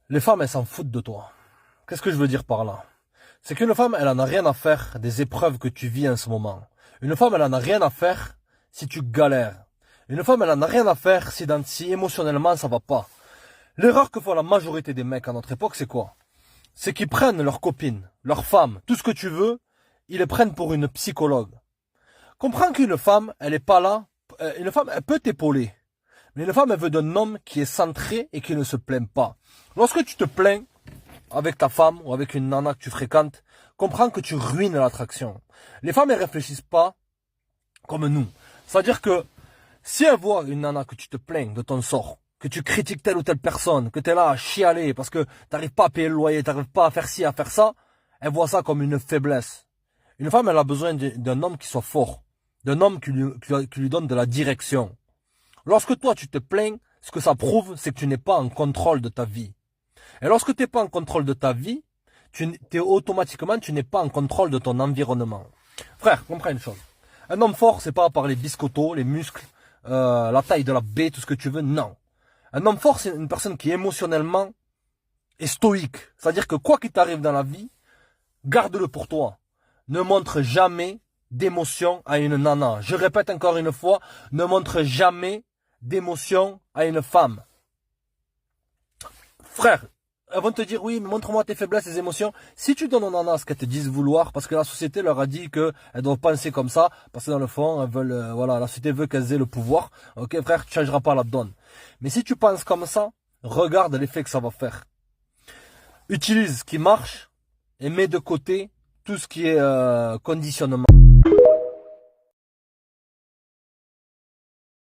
Les femmes, elles s'en foutent de toi. Qu'est-ce que je veux dire par là? C'est qu'une femme, elle en a rien à faire des épreuves que tu vis en ce moment. Une femme, elle en a rien à faire si tu galères. Une femme, elle en a rien à faire si émotionnellement ça va pas. L'erreur que font la majorité des mecs à notre époque, c'est quoi? C'est qu'ils prennent leurs copines, leurs femmes, tout ce que tu veux, ils les prennent pour une psychologue. Comprends qu'une femme, elle est pas là. Une femme, elle peut t'épauler. Mais une femme, elle veut d'un homme qui est centré et qui ne se plaint pas. Lorsque tu te plains avec ta femme ou avec une nana que tu fréquentes, comprends que tu ruines l'attraction. Les femmes, elles réfléchissent pas comme nous. C'est-à-dire que si elles voient une nana que tu te plains de ton sort, que tu critiques telle ou telle personne, que tu es là à chialer parce que tu n'arrives pas à payer le loyer, tu n'arrives pas à faire ci, à faire ça, elles voient ça comme une faiblesse. Une femme, elle a besoin d'un homme qui soit fort, d'un homme qui lui donne de la direction. Lorsque toi, tu te plains, ce que ça prouve, c'est que tu n'es pas en contrôle de ta vie. Et lorsque tu n'es pas en contrôle de ta vie, automatiquement, tu n'es pas en contrôle de ton environnement. Frère, comprends une chose. Un homme fort, c'est pas par les biscottos, les muscles, la taille de la baie, tout ce que tu veux, non. Un homme fort, c'est une personne qui émotionnellement est stoïque. C'est-à-dire que quoi qu'il t'arrive dans la vie, garde-le pour toi. Ne montre jamais d'émotion à une nana. Je répète encore une fois, ne montre jamais d'émotion à une femme. Frère, elles vont te dire, oui, mais montre-moi tes faiblesses, tes émotions. Si tu donnes aux nanas ce qu'elles te disent vouloir, parce que la société leur a dit qu'elles doivent penser comme ça, parce que dans le fond, elles veulent, voilà, la société veut qu'elles aient le pouvoir. Ok, frère, tu changeras pas la donne. Mais si tu penses comme ça, regarde l'effet que ça va faire. Utilise ce qui marche et mets de côté tout ce qui est conditionnement.